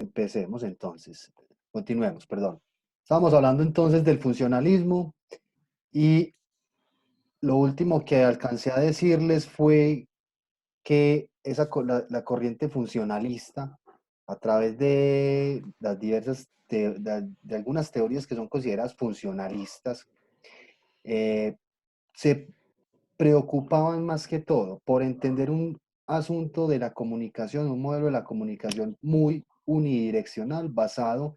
Empecemos entonces. Continuemos, perdón. Estábamos hablando entonces del funcionalismo y lo último que alcancé a decirles fue que la corriente funcionalista, a través de las diversas, de algunas teorías que son consideradas funcionalistas, eh, se preocupaban más que todo por entender un asunto de la comunicación, un modelo de la comunicación muy unidireccional basado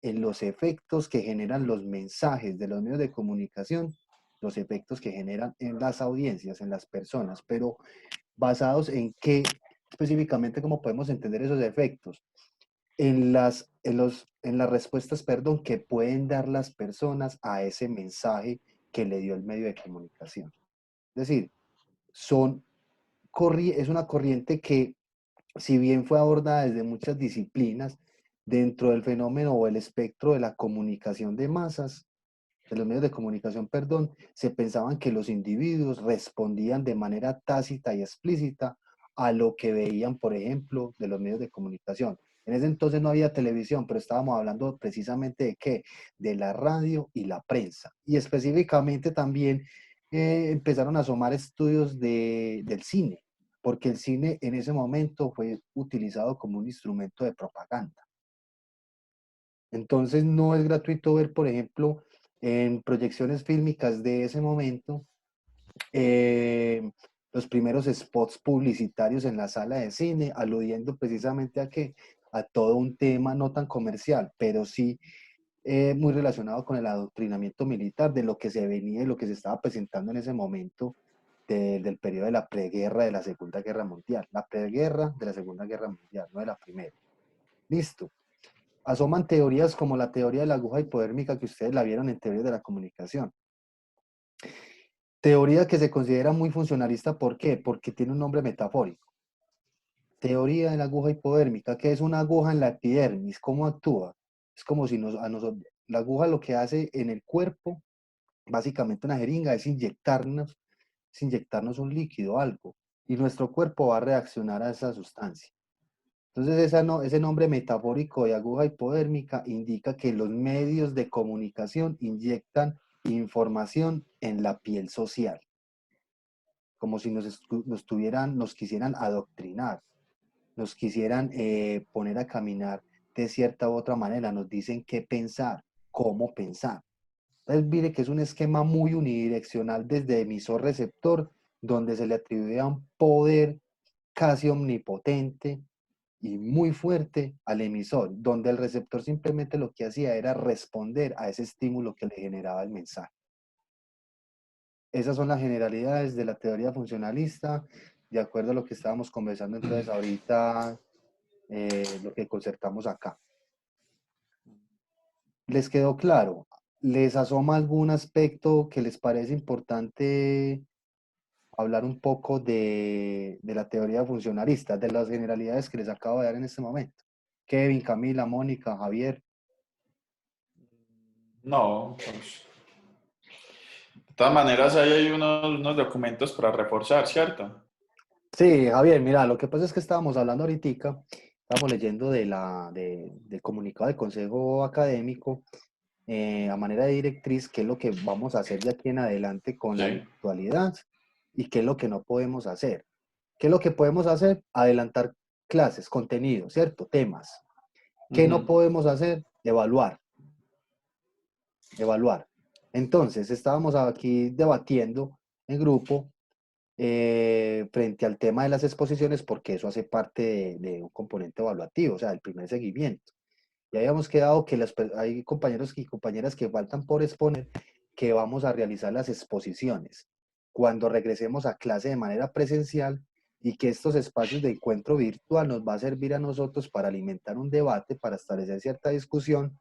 en los efectos que generan los mensajes de los medios de comunicación, los efectos que generan en las audiencias, en las personas, pero basados en qué específicamente, cómo podemos entender esos efectos, en las respuestas, perdón, que pueden dar las personas a ese mensaje que le dio el medio de comunicación. Es decir, es una corriente que, si bien fue abordada desde muchas disciplinas, dentro del fenómeno o el espectro de la comunicación de masas, de los medios de comunicación, perdón, se pensaban que los individuos respondían de manera tácita y explícita a lo que veían, por ejemplo, de los medios de comunicación. En ese entonces no había televisión, pero estábamos hablando precisamente de qué, de la radio y la prensa. Y específicamente también empezaron a asomar estudios del cine, porque el cine en ese momento fue utilizado como un instrumento de propaganda. Entonces no es gratuito ver, por ejemplo, en proyecciones fílmicas de ese momento, los primeros spots publicitarios en la sala de cine, aludiendo precisamente a todo un tema no tan comercial, pero sí muy relacionado con el adoctrinamiento militar de lo que se venía y lo que se estaba presentando en ese momento del periodo de la preguerra de la Segunda Guerra Mundial. La preguerra de la Segunda Guerra Mundial, no de la primera. Listo. Asoman teorías como la teoría de la aguja hipodérmica, que ustedes la vieron en teoría de la comunicación. Teoría que se considera muy funcionalista, ¿por qué? Porque tiene un nombre metafórico. Teoría de la aguja hipodérmica, que es una aguja en la epidermis. ¿Cómo actúa? Es como si la aguja lo que hace en el cuerpo, básicamente una jeringa, es inyectarnos un líquido, algo, y nuestro cuerpo va a reaccionar a esa sustancia. Entonces ese nombre metafórico de aguja hipodérmica indica que los medios de comunicación inyectan información en la piel social, como si nos quisieran adoctrinar, nos quisieran poner a caminar de cierta u otra manera, nos dicen qué pensar, cómo pensar. Entonces mire que es un esquema muy unidireccional desde emisor-receptor, donde se le atribuye un poder casi omnipotente y muy fuerte al emisor, donde el receptor simplemente lo que hacía era responder a ese estímulo que le generaba el mensaje. Esas son las generalidades de la teoría funcionalista, de acuerdo a lo que estábamos conversando entonces ahorita, lo que concertamos acá. ¿Les quedó claro? ¿Les asoma algún aspecto que les parece importante hablar un poco de la teoría funcionalista, de las generalidades que les acabo de dar en este momento? Kevin, Camila, Mónica, Javier. No, pues, de todas maneras ahí hay unos documentos para reforzar, ¿cierto? Sí, Javier, mira, lo que pasa es que estábamos hablando ahorita, estábamos leyendo del comunicado del Consejo Académico, a manera de directriz, qué es lo que vamos a hacer de aquí en adelante con la Sí. virtualidad y qué es lo que no podemos hacer. ¿Qué es lo que podemos hacer? Adelantar clases, contenido, ¿cierto? Temas. ¿Qué no Ujú. podemos hacer? Evaluar. Entonces, estábamos aquí debatiendo en grupo frente al tema de las exposiciones, porque eso hace parte de un componente evaluativo, o sea, el primer seguimiento. Ya habíamos quedado que hay compañeros y compañeras que faltan por exponer, que vamos a realizar las exposiciones cuando regresemos a clase de manera presencial, y que estos espacios de encuentro virtual nos va a servir a nosotros para alimentar un debate, para establecer cierta discusión,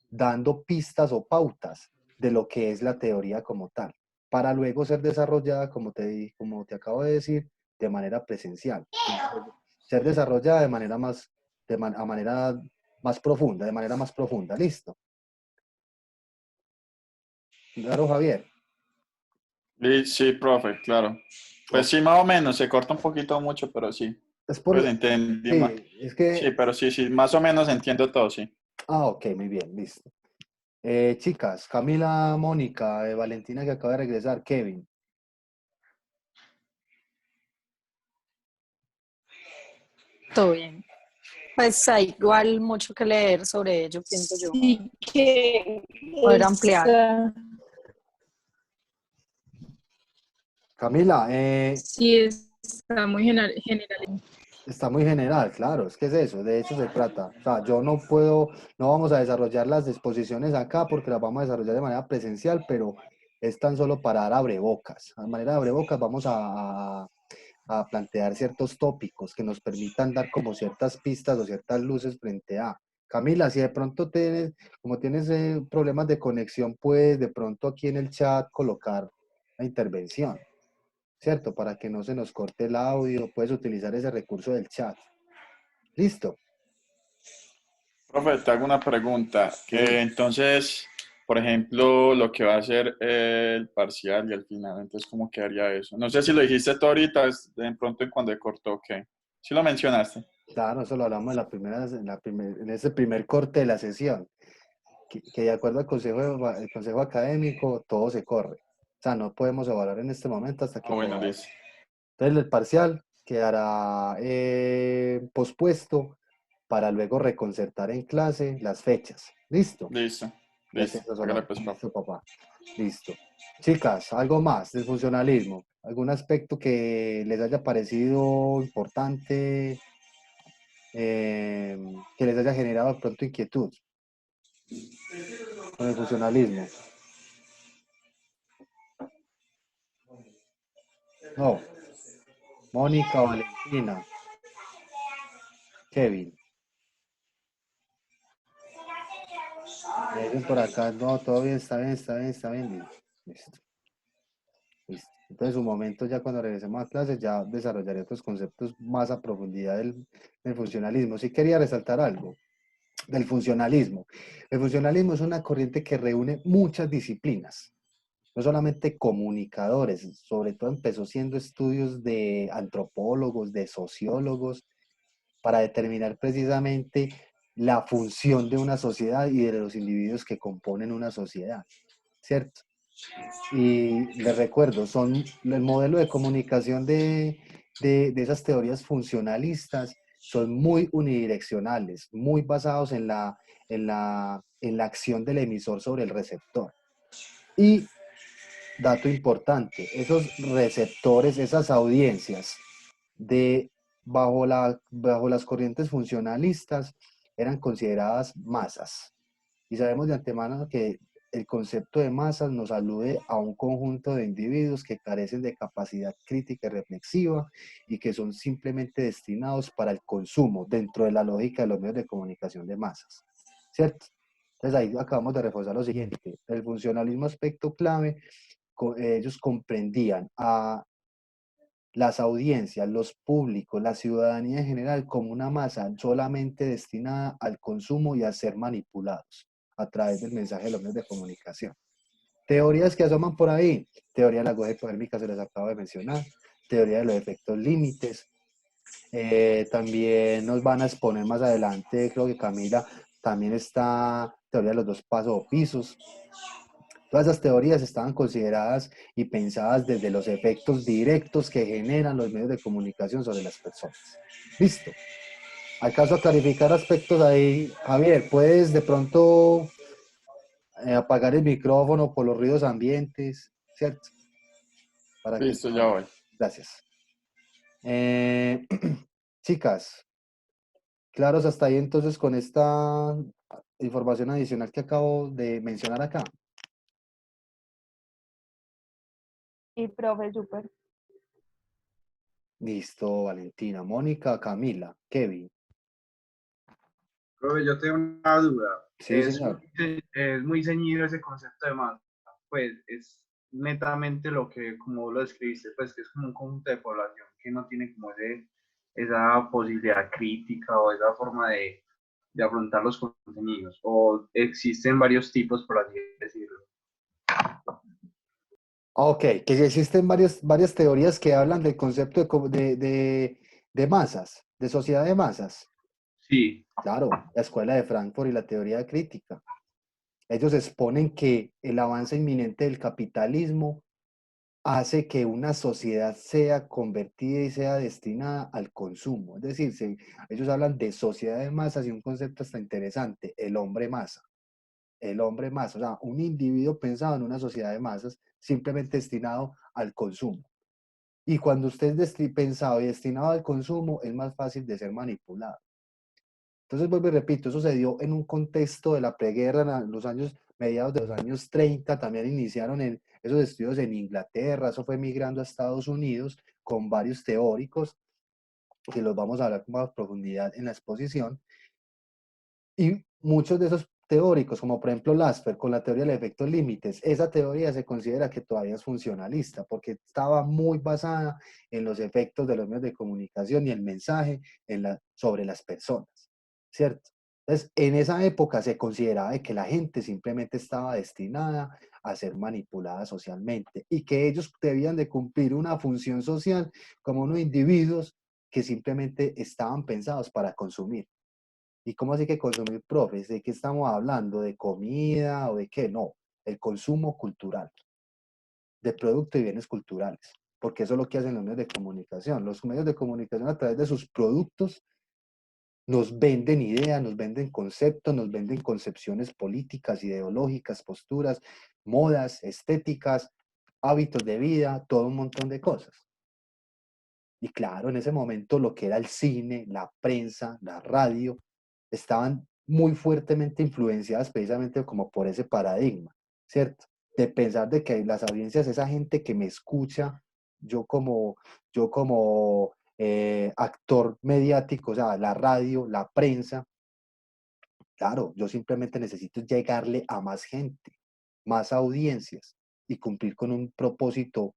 dando pistas o pautas de lo que es la teoría como tal, para luego ser desarrollada, como te acabo de decir, de manera presencial. Ser desarrollada de manera a manera más profunda, de manera más profunda. ¿Listo? Claro, Javier. Sí, profe, claro. Pues Ok. sí, más o menos, se corta un poquito mucho, pero sí. Es Pues por... entendí más. Sí, es Sí, que... pero sí, sí, más o menos entiendo todo, sí. Ah, ok, muy bien, listo. Chicas, Camila, Mónica, Valentina que acaba de regresar, Kevin. Todo bien. Pues hay igual mucho que leer sobre ello, pienso yo. Sí que Poder ampliar. Camila, Sí está muy general. está muy general, claro, es que es eso, de eso se trata. O sea, yo no puedo, no vamos a desarrollar las exposiciones acá porque las vamos a desarrollar de manera presencial, pero es tan solo para dar abrebocas. A manera de abrebocas vamos a plantear ciertos tópicos que nos permitan dar como ciertas pistas o ciertas luces frente a. Camila, si de pronto tienes, como tienes problemas de conexión, puedes de pronto aquí en el chat colocar la intervención, ¿cierto? Para que no se nos corte el audio, puedes utilizar ese recurso del chat. ¿Listo? Profe, te hago una pregunta. Sí. Entonces, por ejemplo, lo que va a ser el parcial y el final, entonces, ¿cómo quedaría eso? No sé si lo dijiste tú ahorita, de pronto cuando cortó, ¿ok? Sí lo mencionaste. Claro, eso lo hablamos en en ese primer corte de la sesión, que de acuerdo al el consejo académico, todo se corre. O sea, no podemos evaluar en este momento hasta que Ah, bueno, podamos. listo. Entonces, el parcial quedará pospuesto para luego reconcertar en clase las fechas. ¿Listo? Listo, Es listo. eso Hágale solamente. pues, profe. Listo, papá. Listo. Chicas, algo más del funcionalismo. ¿Algún aspecto que les haya parecido importante, que les haya generado de pronto inquietud con el funcionalismo? No. Mónica, Valentina, Kevin. Me dicen por acá, no, todo bien, está bien, está bien, está bien. Listo. Listo. Entonces, un momento ya cuando regresemos a clases, ya desarrollaré otros conceptos más a profundidad del funcionalismo. Sí quería resaltar algo del funcionalismo. El funcionalismo es una corriente que reúne muchas disciplinas, no solamente comunicadores, sobre todo empezó siendo estudios de antropólogos, de sociólogos, para determinar precisamente la función de una sociedad y de los individuos que componen una sociedad, ¿cierto? Y les recuerdo, son el modelo de comunicación de esas teorías funcionalistas, son muy unidireccionales, muy basados en la acción del emisor sobre el receptor. Y, dato importante, esos receptores, esas audiencias bajo las corrientes funcionalistas eran consideradas masas. Y sabemos de antemano que el concepto de masas nos alude a un conjunto de individuos que carecen de capacidad crítica y reflexiva y que son simplemente destinados para el consumo dentro de la lógica de los medios de comunicación de masas, ¿cierto? Entonces ahí acabamos de reforzar lo siguiente, el funcionalismo aspecto clave, ellos comprendían a las audiencias, los públicos, la ciudadanía en general como una masa solamente destinada al consumo y a ser manipulados a través del mensaje de los medios de comunicación. Teorías que asoman por ahí, teoría de la aguja hipodérmica se les acabo de mencionar, teoría de los efectos límites, también nos van a exponer más adelante, creo que Camila, también está teoría de los dos pasos o pisos. Todas esas teorías estaban consideradas y pensadas desde los efectos directos que generan los medios de comunicación sobre las personas. Listo. ¿Acaso a clarificar aspectos ahí? Javier, ¿puedes de pronto apagar el micrófono por los ruidos ambientes? ¿Cierto? Para que Listo, ya no... voy. Gracias. Chicas, claros hasta ahí entonces con esta información adicional que acabo de mencionar acá. Y profe, súper. Listo, Valentina, Mónica, Camila, Kevin. Profe, yo tengo una duda. Sí, señor. Es muy ceñido ese concepto de masa. Pues es netamente lo que, como lo describiste, pues que es como un conjunto de población que no tiene como esa posibilidad crítica o esa forma de afrontar los contenidos. O existen varios tipos, por así decirlo. Ok, que existen varias teorías que hablan del concepto de masas, de sociedad de masas. Sí, Claro, la escuela de Frankfurt y la teoría crítica. Ellos exponen que el avance inminente del capitalismo hace que una sociedad sea convertida y sea destinada al consumo. Es decir, ellos hablan de sociedad de masas y un concepto hasta interesante, el hombre masa. El hombre masa, o sea, un individuo pensado en una sociedad de masas simplemente destinado al consumo. Y cuando usted es pensado y destinado al consumo, es más fácil de ser manipulado. Entonces, vuelvo y repito, eso se dio en un contexto de la preguerra, en los años, mediados de los años 30, también iniciaron esos estudios en Inglaterra, eso fue migrando a Estados Unidos con varios teóricos, que los vamos a hablar con más profundidad en la exposición, y muchos de esos teóricos, como por ejemplo Lasper, con la teoría del efecto límites, esa teoría se considera que todavía es funcionalista, porque estaba muy basada en los efectos de los medios de comunicación y el mensaje sobre las personas, ¿cierto? Entonces, en esa época se consideraba que la gente simplemente estaba destinada a ser manipulada socialmente y que ellos debían de cumplir una función social como unos individuos que simplemente estaban pensados para consumir. ¿Y cómo así que consumir, profes? ¿De qué estamos hablando? ¿De comida o de qué? No, el consumo cultural, de productos y bienes culturales, porque eso es lo que hacen los medios de comunicación. Los medios de comunicación a través de sus productos nos venden ideas, nos venden conceptos, nos venden concepciones políticas, ideológicas, posturas, modas, estéticas, hábitos de vida, todo un montón de cosas. Y claro, en ese momento lo que era el cine, la prensa, la radio, estaban muy fuertemente influenciadas precisamente como por ese paradigma, ¿cierto? De pensar de que las audiencias, esa gente que me escucha, yo como actor mediático, o sea, la radio, la prensa, claro, yo simplemente necesito llegarle a más gente, más audiencias y cumplir con un propósito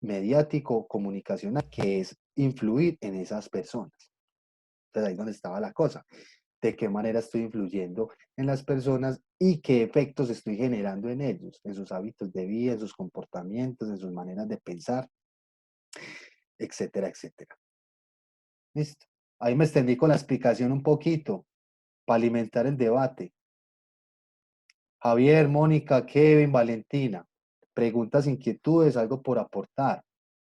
mediático, comunicacional, que es influir en esas personas. Entonces ahí es donde estaba la cosa. De qué manera estoy influyendo en las personas y qué efectos estoy generando en ellos, en sus hábitos de vida, en sus comportamientos, en sus maneras de pensar, etcétera, etcétera. Listo. Ahí me extendí con la explicación un poquito para alimentar el debate. Javier, Mónica, Kevin, Valentina, preguntas, inquietudes, algo por aportar.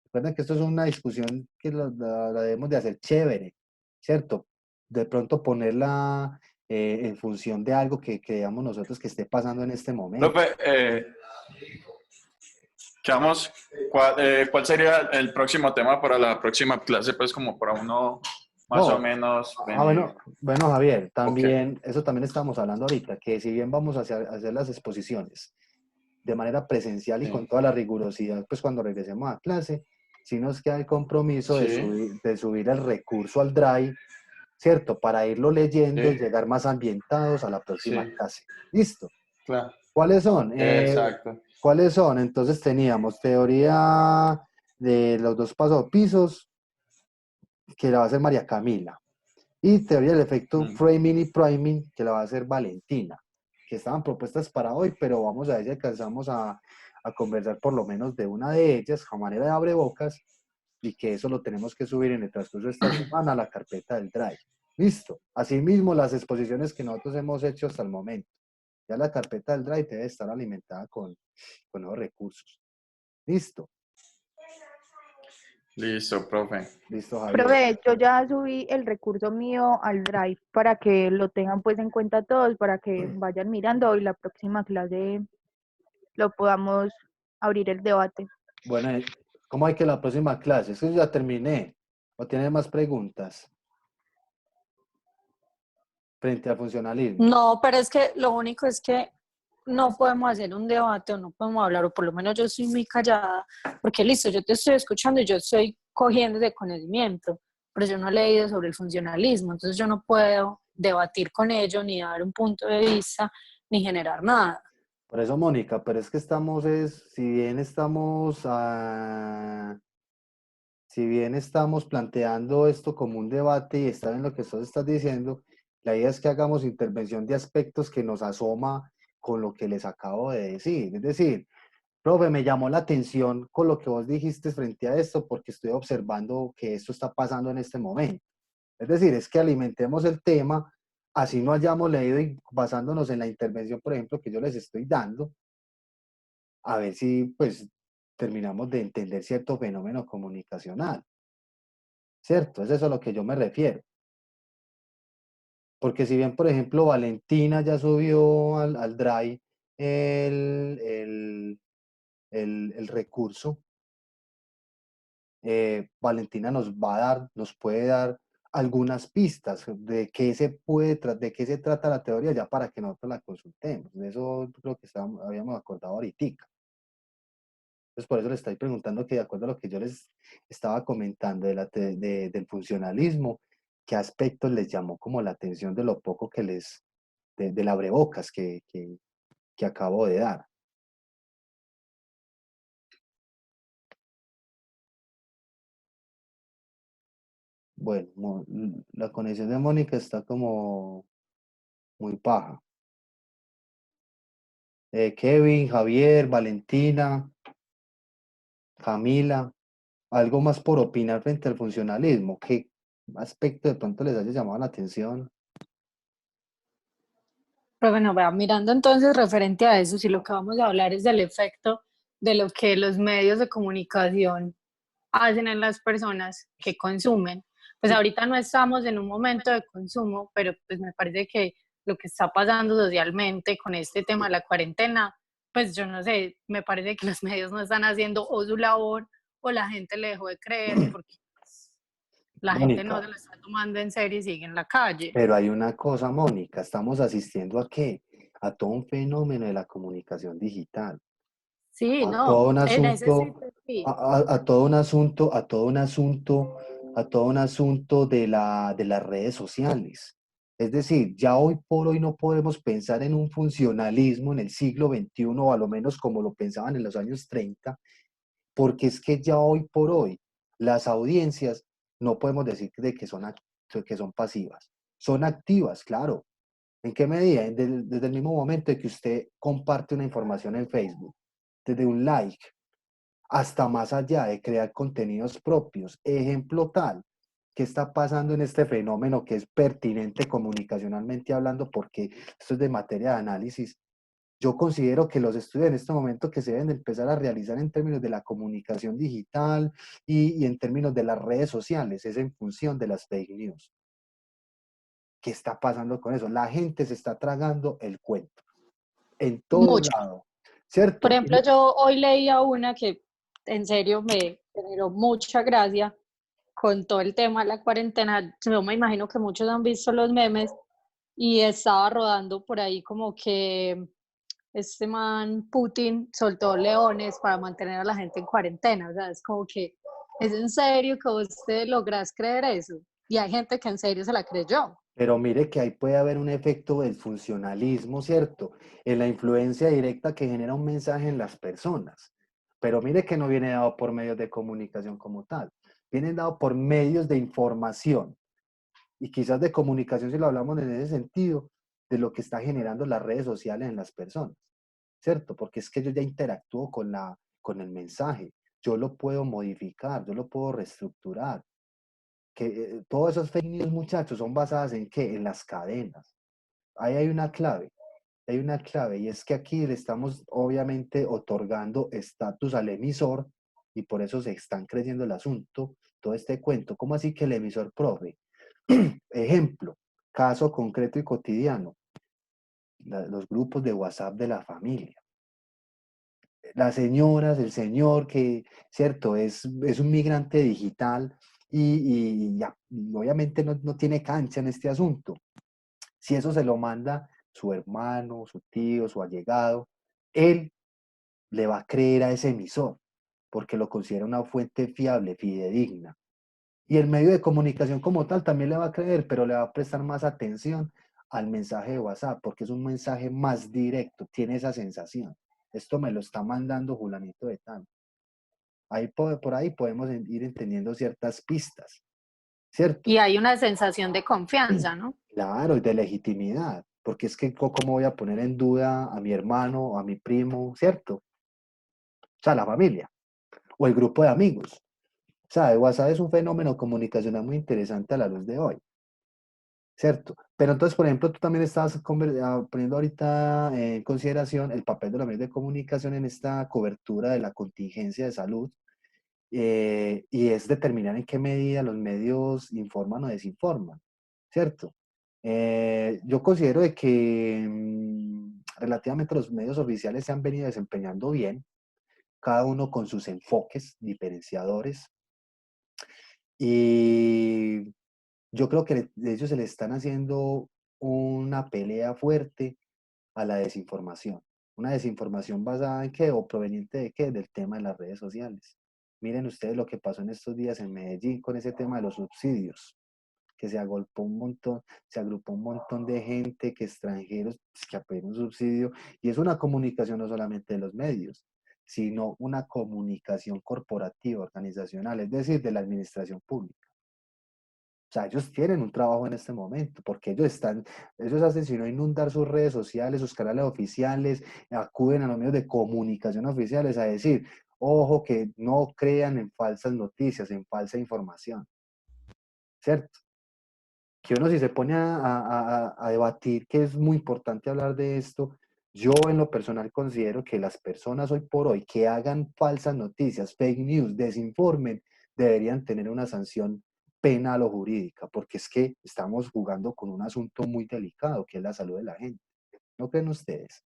Recuerden que esto es una discusión que la debemos de hacer chévere, ¿cierto? De pronto ponerla en función de algo que creamos nosotros que esté pasando en este momento. Profe, ¿cuál sería el próximo tema para la próxima clase? Pues como para uno más No, o menos venir. bueno, Javier, Ok. también, eso también estamos hablando ahorita, que si bien vamos a hacer las exposiciones de manera presencial y Sí. con toda la rigurosidad, pues cuando regresemos a clase, sí nos queda el compromiso Sí. de subir el recurso al Drive, ¿cierto? Para irlo leyendo y Sí. llegar más ambientados a la próxima Sí, clase. ¿Listo? claro. ¿Cuáles son? Exacto. ¿Cuáles son? Entonces teníamos teoría de los dos pisos, que la va a hacer María Camila. Y teoría del efecto framing y priming, que la va a hacer Valentina, que estaban propuestas para hoy, pero vamos a ver si alcanzamos a conversar por lo menos de una de ellas, a manera de abrebocas, y que eso lo tenemos que subir en el transcurso de esta semana a la carpeta del Drive. Listo. Asimismo, las exposiciones que nosotros hemos hecho hasta el momento. Ya la carpeta del Drive debe estar alimentada con nuevos recursos. Listo. Listo, profe. Listo, Javier. Profe, yo ya subí el recurso mío al Drive para que lo tengan pues en cuenta todos, para que vayan mirando y la próxima clase lo podamos abrir el debate. Bueno, ¿cómo hay que la próxima clase? Es que yo ya terminé. ¿O tiene más preguntas? Frente al funcionalismo. No, pero es que lo único es que no podemos hacer un debate o no podemos hablar, o por lo menos yo soy muy callada, porque listo, yo te estoy escuchando y yo estoy cogiendo de conocimiento, pero yo no he leído sobre el funcionalismo, entonces yo no puedo debatir con ello, ni dar un punto de vista, ni generar nada. Por eso, Mónica, pero es que si bien estamos planteando esto como un debate y está en lo que tú estás diciendo, la idea es que hagamos intervención de aspectos que nos asoma con lo que les acabo de decir. Es decir, Profe, me llamó la atención con lo que vos dijiste frente a esto, porque estoy observando que esto está pasando en este momento. Es decir, es que alimentemos el tema, así no hayamos leído y basándonos en la intervención, por ejemplo, que yo les estoy dando, a ver si pues terminamos de entender cierto fenómeno comunicacional, ¿cierto? Es eso a lo que yo me refiero. Porque si bien, por ejemplo, Valentina ya subió al Drive el, el recurso, Valentina nos va a dar, nos puede dar algunas pistas de qué se puede, de qué se trata la teoría, ya para que nosotros la consultemos. De eso creo que habíamos acordado ahorita. Entonces, por eso les estoy preguntando que de acuerdo a lo que yo les estaba comentando del funcionalismo, ¿qué aspectos les llamó como la atención de lo poco que les, del abrebocas que acabo de dar? Bueno, la conexión de Mónica está como muy paja. Kevin, Javier, Valentina, Camila, algo más por opinar frente al funcionalismo. ¿Qué aspecto de pronto les haya llamado la atención? Pero bueno, vea, mirando entonces referente a eso, si lo que vamos a hablar es del efecto de lo que los medios de comunicación hacen en las personas que consumen, pues ahorita no estamos en un momento de consumo, pero pues me parece que lo que está pasando socialmente con este tema de la cuarentena, pues yo no sé, me parece que los medios no están haciendo o su labor o la gente le dejó de creer porque pues, la gente no Mónica, se lo está tomando en serio y sigue en la calle. pero hay una cosa, Mónica, estamos asistiendo a qué? A todo un fenómeno de la comunicación digital, Sí, a todo no, un en ese asunto, sitio sí. a todo un asunto, a todo un asunto, a todo un asunto de las redes sociales. Es decir, ya hoy por hoy no podemos pensar en un funcionalismo en el siglo XXI, o a lo menos como lo pensaban en los años 30, porque es que ya hoy por hoy las audiencias no podemos decir que son pasivas, son activas, claro. ¿En qué medida? Desde el mismo momento en que usted comparte una información en Facebook, desde un like, hasta más allá de crear contenidos propios. Ejemplo tal, ¿qué está pasando en este fenómeno que es pertinente comunicacionalmente hablando? Porque esto es de materia de análisis. Yo considero que los estudios en este momento que se deben de empezar a realizar en términos de la comunicación digital y en términos de las redes sociales es en función de las fake news. ¿Qué está pasando con eso? La gente se está tragando el cuento en todo Mucho. lado, Por ¿cierto? ejemplo, yo hoy leía una que en serio me generó mucha gracia con todo el tema de la cuarentena. Yo me imagino que muchos han visto los memes y estaba rodando por ahí como que este man Putin soltó leones para mantener a la gente en cuarentena. O sea, es como que es en serio que vos te lográs creer eso. Y hay gente que en serio se la creyó. Pero mire que ahí puede haber un efecto del funcionalismo, ¿cierto? En la influencia directa que genera un mensaje en las personas. Pero mire que no viene dado por medios de comunicación como tal, viene dado por medios de información y quizás de comunicación si lo hablamos en ese sentido, de lo que está generando las redes sociales en las personas, ¿cierto? Porque es que yo ya interactúo con el mensaje, yo lo puedo modificar, yo lo puedo reestructurar, que todos esos fake news, muchachos, son basadas en qué? En las cadenas. Ahí hay una clave, y es que aquí le estamos obviamente otorgando estatus al emisor, y por eso se están creyendo el asunto, todo este cuento. ¿Cómo así que el emisor, profe? Ejemplo, caso concreto y cotidiano, los grupos de WhatsApp de la familia. Las señoras, el señor que, cierto, es un migrante digital y obviamente no tiene cancha en este asunto. Si eso se lo manda su hermano, su tío, su allegado, él le va a creer a ese emisor porque lo considera una fuente fiable, fidedigna. Y el medio de comunicación como tal también le va a creer, pero le va a prestar más atención al mensaje de WhatsApp porque es un mensaje más directo, tiene esa sensación. Esto me lo está mandando Julanito de tal. Ahí por ahí podemos ir entendiendo ciertas pistas, ¿cierto? Y hay una sensación de confianza, ¿no? Claro, y de legitimidad, porque es que ¿cómo voy a poner en duda a mi hermano o a mi primo, ¿cierto? O sea, la familia o el grupo de amigos. O sea, el WhatsApp es un fenómeno comunicacional muy interesante a la luz de hoy, ¿cierto? Pero entonces, por ejemplo, tú también estabas poniendo ahorita en consideración el papel de los medios de comunicación en esta cobertura de la contingencia de salud, y es determinar en qué medida los medios informan o desinforman, ¿cierto? Yo considero de que relativamente los medios oficiales se han venido desempeñando bien, cada uno con sus enfoques diferenciadores, y yo creo que ellos se le están haciendo una pelea fuerte a la desinformación. Una desinformación basada en qué o proveniente de qué, del tema de las redes sociales. Miren ustedes lo que pasó en estos días en Medellín con ese tema de los subsidios, que se agolpó un montón, se agrupó un montón de gente, que extranjeros pues, que apoyan un subsidio, y es una comunicación no solamente de los medios, sino una comunicación corporativa, organizacional, es decir, de la administración pública. O sea, ellos tienen un trabajo en este momento, porque ellos hacen sino inundar sus redes sociales, sus canales oficiales, acuden a los medios de comunicación oficiales a decir, ojo, que no crean en falsas noticias, en falsa información, ¿cierto? Que uno si se pone a debatir, que es muy importante hablar de esto, yo en lo personal considero que las personas hoy por hoy que hagan falsas noticias, fake news, desinformen, deberían tener una sanción penal o jurídica, porque es que estamos jugando con un asunto muy delicado, que es la salud de la gente. ¿No creen ustedes?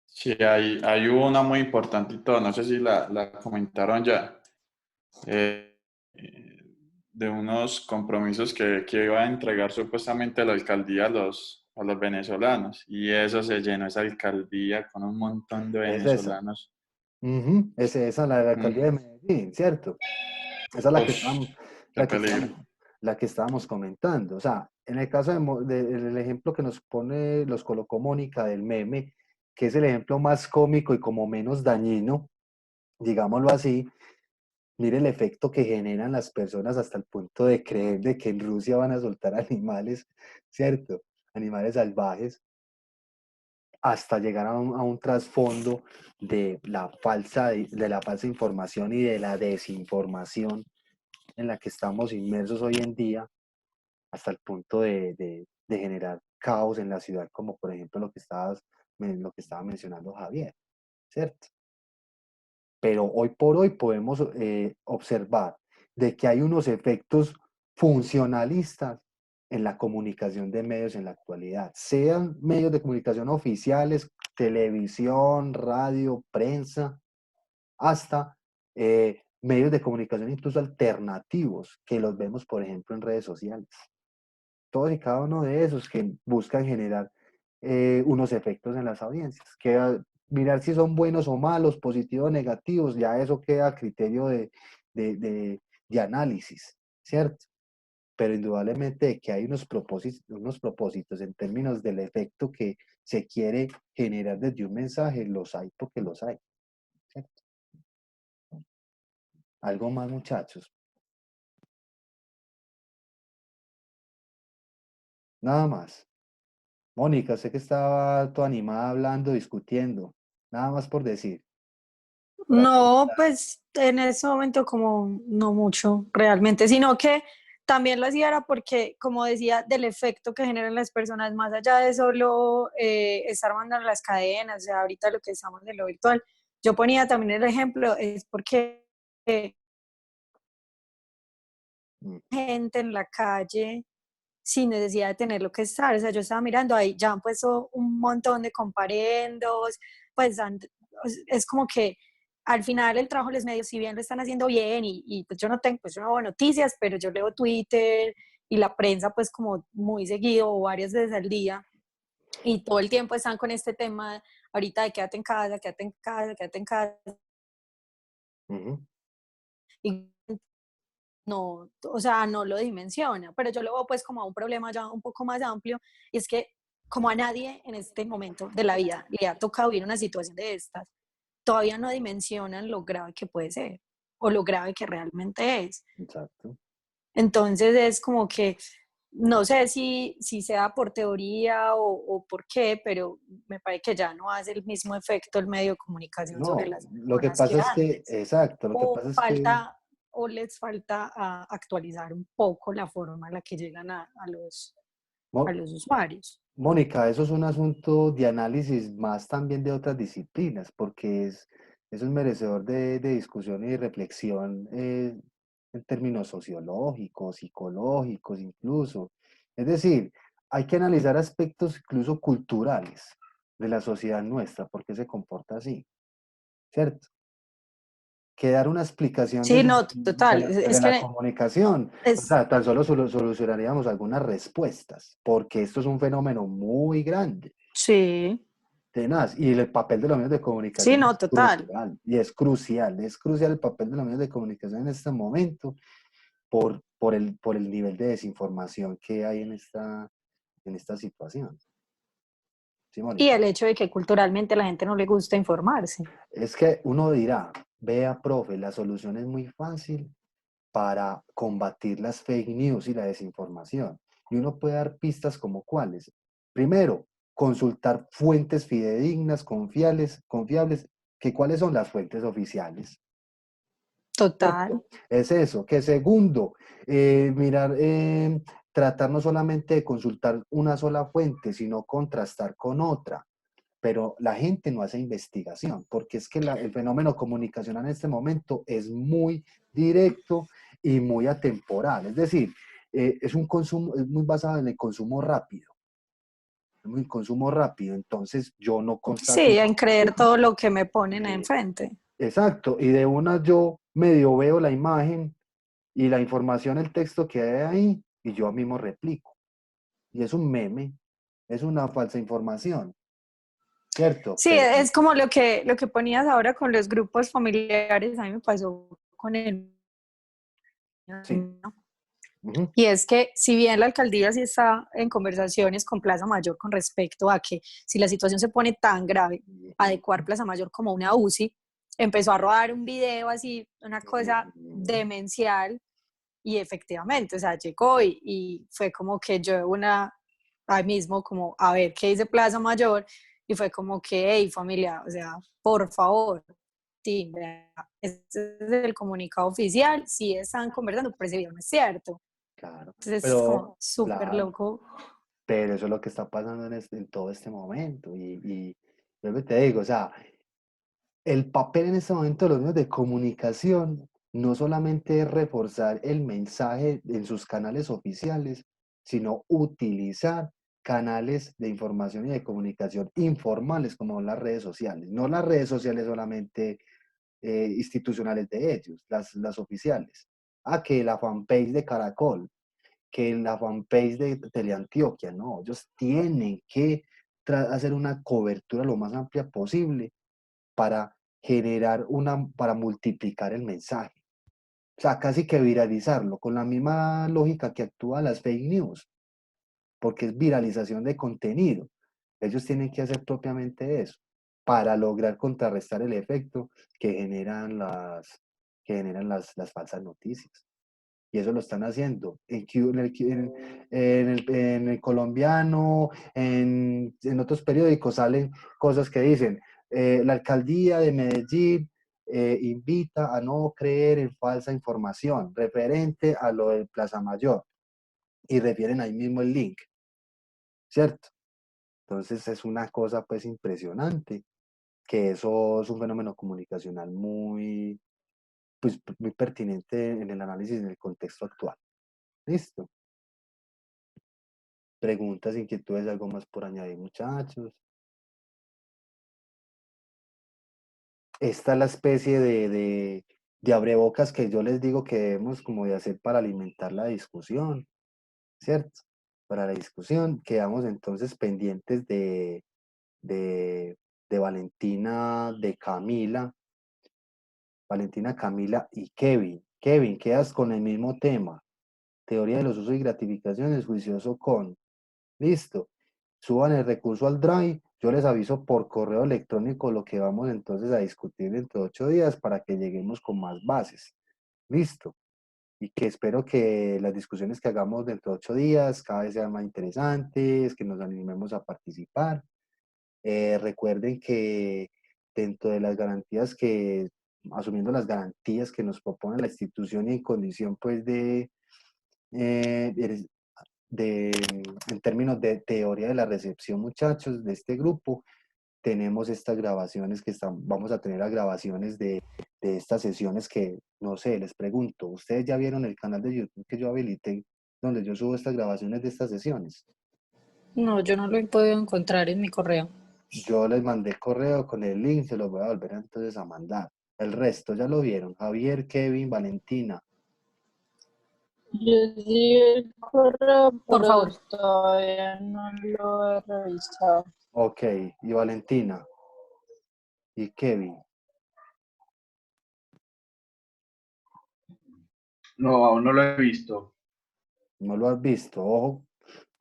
Sí, hay una muy importante y todo, no sé si la comentaron ya, eh, de unos compromisos que iba a entregar supuestamente la alcaldía a los venezolanos, y eso se llenó esa alcaldía con un montón de Es esa. venezolanos. Esa, la de la alcaldía de Mm. Medellín, ¿cierto? Esa es la que Uf, estábamos, qué la que peligro. estábamos, la que estábamos comentando. O sea, en el caso del ejemplo que nos pone, los colocó Mónica del meme, que es el ejemplo más cómico y como menos dañino, digámoslo así, mire el efecto que generan las personas hasta el punto de creer de que en Rusia van a soltar animales, ¿cierto? Animales salvajes, hasta llegar a un trasfondo de la falsa información y de la desinformación en la que estamos inmersos hoy en día, hasta el punto de generar caos en la ciudad, como por ejemplo lo que estaba mencionando Javier, ¿cierto? Pero hoy por hoy podemos observar de que hay unos efectos funcionalistas en la comunicación de medios en la actualidad, sean medios de comunicación oficiales, televisión, radio, prensa, hasta medios de comunicación incluso alternativos, que los vemos, por ejemplo, en redes sociales. Todos y cada uno de esos que buscan generar unos efectos en las audiencias, que mirar si son buenos o malos, positivos o negativos, ya eso queda a criterio de, de- de análisis, ¿cierto? Pero indudablemente que hay unos propósitos en términos del efecto que se quiere generar desde un mensaje, los hay porque los hay, ¿cierto? Algo más, muchachos. Nada más. Mónica, sé que estaba toda animada hablando, discutiendo. Nada más por decir. Para No, finalizar. pues en ese momento como no mucho realmente, sino que también lo hacía era porque, como decía, del efecto que generan las personas, más allá de solo estar mandando las cadenas, o sea, ahorita lo que estamos de lo virtual, yo ponía también el ejemplo, es porque Mm, gente en la calle sin necesidad de tenerlo que estar. O sea, yo estaba mirando ahí, ya han puesto un montón de comparendos, pues es como que al final el trabajo de los medios, si bien lo están haciendo bien y pues yo no tengo, pues yo no veo noticias, pero yo leo Twitter y la prensa pues como muy seguido o varias veces al día y todo el tiempo están con este tema ahorita de quédate en casa, quédate en casa, quédate en casa. ujú, Y no, o sea, no lo dimensiona, pero yo lo veo pues como a un problema ya un poco más amplio, y es que como a nadie en este momento de la vida le ha tocado vivir una situación de estas, todavía no dimensionan lo grave que puede ser o lo grave que realmente es. exacto. Entonces es como que no sé si sea por teoría o por qué, pero me parece que ya no hace el mismo efecto el medio de comunicación sobre No, las lo que personas que pasa es que, antes. exacto, lo que O pasa es que, falta, o les falta actualizar un poco la forma en la que llegan a Mo- los usuarios. Mónica, eso es un asunto de análisis más también de otras disciplinas, porque es un merecedor de discusión y reflexión en términos sociológicos, psicológicos incluso. Es decir, hay que analizar aspectos incluso culturales de la sociedad nuestra, por qué se comporta así, ¿cierto? Que dar una explicación Sí, no, de total. de Es la que comunicación. O es, sea, tan solo solucionaríamos algunas respuestas, porque esto es un fenómeno muy grande, sí, tenaz, y el papel de los medios de sí, comunicación no, es total. crucial, y es crucial el papel de los medios de comunicación en este momento por el nivel de desinformación que hay en esta situación. ¿Sí, Y Mónica? el hecho de que culturalmente a la gente no le gusta informarse. Es que uno dirá, vea, profe, la solución es muy fácil para combatir las fake news y la desinformación. Y uno puede dar pistas como cuáles. Primero, consultar fuentes fidedignas, confiables, que cuáles son las fuentes oficiales. Total. ¿Cierto? Es eso. Que segundo, mirar, tratar no solamente de consultar una sola fuente, sino contrastar con otra. Pero la gente no hace investigación, porque es que el fenómeno comunicacional en este momento es muy directo y muy atemporal. Es decir, es un consumo, es muy basado en el consumo rápido, muy consumo rápido. Entonces yo no constato Sí, en creer información. todo lo que me ponen Eh, enfrente. exacto. Y de una yo medio veo la imagen y la información, el texto que hay ahí, y yo mismo replico. Y es un meme, es una falsa información, ¿cierto? Sí, Pero es como lo que ponías ahora con los grupos familiares, a mí me pasó con el sí. mío. Ujú. Y es que si bien la alcaldía sí está en conversaciones con Plaza Mayor con respecto a que si la situación se pone tan grave, adecuar Plaza Mayor como una UCI, empezó a rodar un video así, una cosa demencial y efectivamente, o sea, llegó y fue como que yo ahí mismo como a ver qué dice Plaza Mayor y fue como que, hey familia, o sea, por favor, sí, vea, este es el comunicado oficial, sí están conversando, pero ese video no es cierto. Claro, Entonces es como pero súper claro, loco. pero eso es lo que está pasando en todo este momento. Y yo te digo, o sea, el papel en este momento de los medios de comunicación no solamente es reforzar el mensaje en sus canales oficiales, sino utilizar canales de información y de comunicación informales como las redes sociales. No las redes sociales solamente institucionales de ellos, las oficiales. Ah, que la fanpage de Caracol, que en la fanpage de Teleantioquia, no, ellos tienen que hacer una cobertura lo más amplia posible para para multiplicar el mensaje. O sea, casi que viralizarlo, con la misma lógica que actúa las fake news, porque es viralización de contenido. Ellos tienen que hacer propiamente eso para lograr contrarrestar el efecto que generan las falsas noticias. Y eso lo están haciendo en el colombiano, en otros periódicos salen cosas que dicen, la alcaldía de Medellín invita a no creer en falsa información referente a lo de Plaza Mayor y refieren ahí mismo el link, ¿cierto? Entonces es una cosa pues impresionante, que eso es un fenómeno comunicacional muy pertinente en el análisis en el contexto actual. Listo. Preguntas, inquietudes, algo más por añadir, muchachos. Esta es la especie de abrebocas que yo les digo que debemos como de hacer para alimentar la discusión, ¿cierto? Para la discusión, quedamos entonces pendientes de, de Valentina, Camila y Kevin. Kevin, quedas con el mismo tema. Teoría de los usos y gratificaciones, juicioso con. Listo. Suban el recurso al Drive. Yo les aviso por correo electrónico lo que vamos entonces a discutir dentro de 8 días para que lleguemos con más bases. Listo. y que espero que las discusiones que hagamos dentro de 8 días cada vez sean más interesantes, que nos animemos a participar. Recuerden que dentro de las garantías que, asumiendo las garantías que nos propone la institución y en condición pues eh, en términos de teoría de la recepción, muchachos, de este grupo, tenemos estas grabaciones vamos a tener las grabaciones de estas sesiones que, no sé, les pregunto, ¿ustedes ya vieron el canal de YouTube que yo habilité donde yo subo estas grabaciones de estas sesiones? No, yo no lo he podido encontrar en mi correo. Yo les mandé correo con el link, se los voy a volver entonces a mandar. El resto ya lo vieron, Javier, Kevin, Valentina. Yo sí el correo, Por pero favor. todavía no lo he revisado. Ok, y Valentina. Y Kevin. No, aún no lo he visto. No lo has visto, ojo,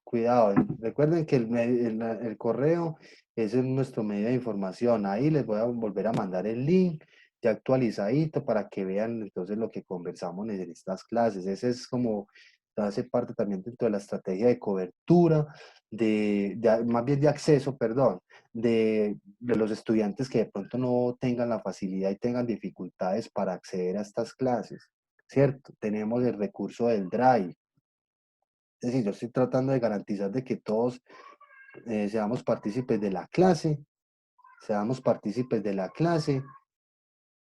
cuidado. Recuerden que el correo ese es nuestro medio de información. Ahí les voy a volver a mandar el link ya actualizadito para que vean entonces lo que conversamos en estas clases. Ese es como, hace parte también dentro de la estrategia de cobertura, más bien de acceso, perdón, de los estudiantes que de pronto no tengan la facilidad y tengan dificultades para acceder a estas clases, ¿cierto? Tenemos el recurso del Drive. Es decir, yo estoy tratando de garantizar de que todos seamos partícipes de la clase, seamos partícipes de la clase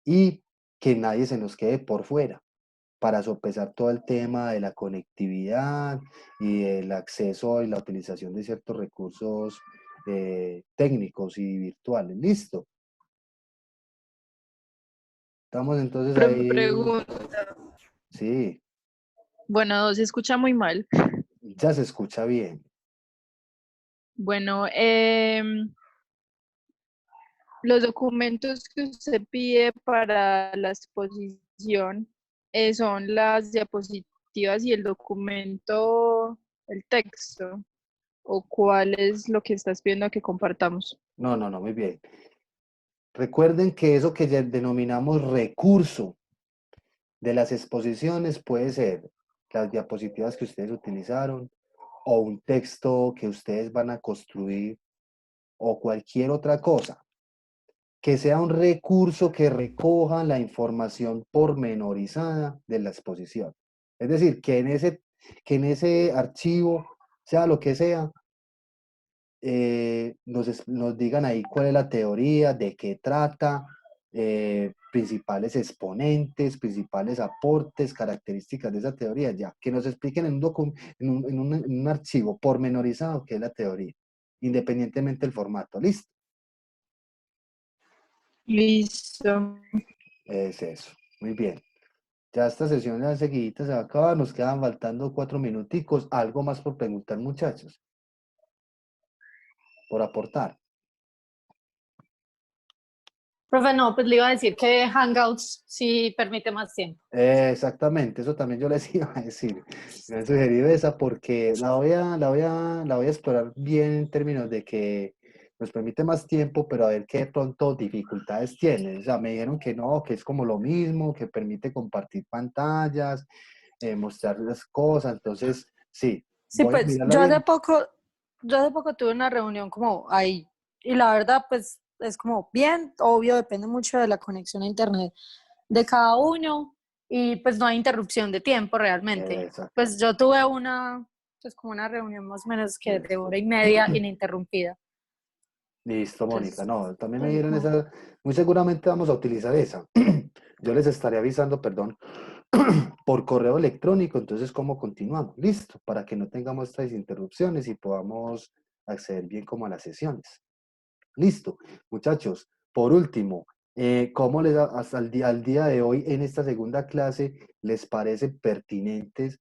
y que nadie se nos quede por fuera para sopesar todo el tema de la conectividad y el acceso y la utilización de ciertos recursos técnicos y virtuales. ¿Listo? Estamos entonces ahí. Pregunta. Sí, Bueno, se escucha muy mal. ya se escucha bien. Bueno, los documentos que usted pide para la exposición son las diapositivas y el documento, el texto, o cuál es lo que estás pidiendo que compartamos. No, no, no, muy bien. Recuerden que eso que ya denominamos recurso de las exposiciones puede ser las diapositivas que ustedes utilizaron o un texto que ustedes van a construir o cualquier otra cosa, que sea un recurso que recoja la información pormenorizada de la exposición. Es decir, que en ese archivo, sea lo que sea, nos digan ahí cuál es la teoría, de qué trata, principales exponentes, principales aportes, características de esa teoría, ya, que nos expliquen en un archivo pormenorizado qué es la teoría, independientemente del formato. ¿Listo? Listo. Es eso. Muy bien. Ya esta sesión ya enseguida se va a acabar, nos quedan faltando 4 minuticos. ¿Algo más por preguntar, muchachos? Por aportar. Profe, no, pues le iba a decir que Hangouts sí permite más tiempo. Exactamente, eso también yo les iba a decir. Me han sugerido esa porque la voy a explorar bien en términos de que nos permite más tiempo, pero a ver qué de pronto dificultades tiene. O sea, me dijeron que no, que es como lo mismo, que permite compartir pantallas, mostrar las cosas. Entonces, sí, Sí, voy a pues mirarla bien. yo hace poco tuve una reunión como ahí y la verdad pues es como bien, obvio, depende mucho de la conexión a internet de cada uno y pues no hay interrupción de tiempo realmente. Exacto. Pues yo tuve pues como una reunión más o menos que de Listo. 1 hora y media ininterrumpida. Listo, Mónica. Entonces, No, también me pues, dieron no. esa. Muy seguramente vamos a utilizar esa. Yo les estaré avisando, perdón, por correo electrónico. Entonces, ¿cómo continuamos? Listo, para que no tengamos estas interrupciones y podamos acceder bien como a las sesiones. Listo, muchachos. Por último, ¿cómo hasta al día de hoy en esta segunda clase les parece pertinentes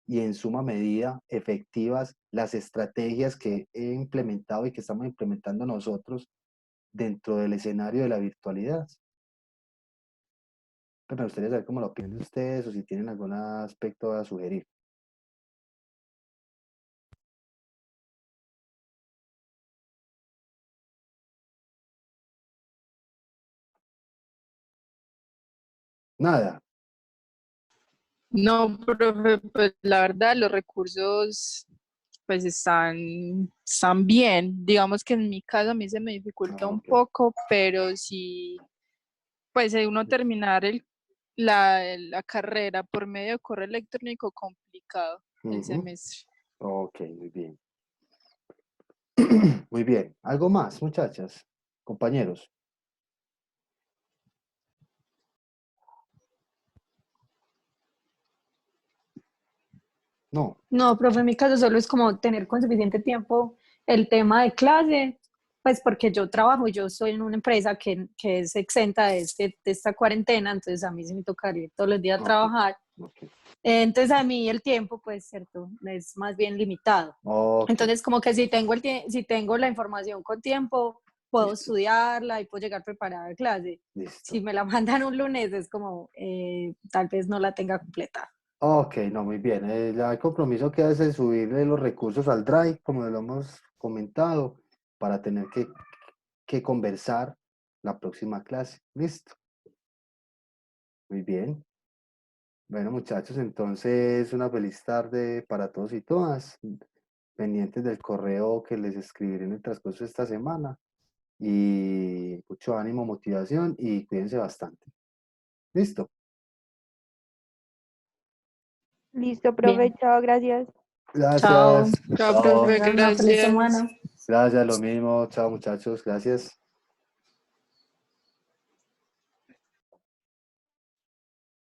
y en suma medida efectivas las estrategias que he implementado y que estamos implementando nosotros dentro del escenario de la virtualidad? Pues me gustaría saber cómo lo piensan ustedes o si tienen algún aspecto a sugerir. Nada. No, profe, pues la verdad los recursos pues están bien. Digamos que en mi caso a mí se me dificulta un Ok. poco, pero si pues uno terminar la carrera por medio de correo electrónico complicado el Ujú. semestre. Ok, muy bien. Muy bien. ¿Algo más, muchachas? Compañeros. No. No, profe, en mi caso solo es como tener con suficiente tiempo el tema de clase, pues porque yo trabajo, yo soy en una empresa que es exenta de esta cuarentena, entonces a mí sí me toca ir todos los días a Ok, trabajar. ok. Entonces a mí el tiempo, pues, cierto, es más bien limitado. Ok, Entonces como que si tengo la información con tiempo, puedo listo, estudiarla y puedo llegar preparada a clase. Si listo. me la mandan un lunes es como, tal vez no la tenga completa. Ok, no, muy bien. Ya el compromiso que hace es subirle los recursos al Drive, como lo hemos comentado, para tener que conversar la próxima clase. Listo. Muy bien. Bueno, muchachos, entonces una feliz tarde para todos y todas. Pendientes del correo que les escribiré en el transcurso de esta semana. Y mucho ánimo, motivación y cuídense bastante. Listo. Listo, profe, Bien, chao, gracias. chao, Gracias. Chao, que Chao. profe, tengan una feliz gracias. semana. Gracias, lo mismo. Chao, muchachos. Gracias.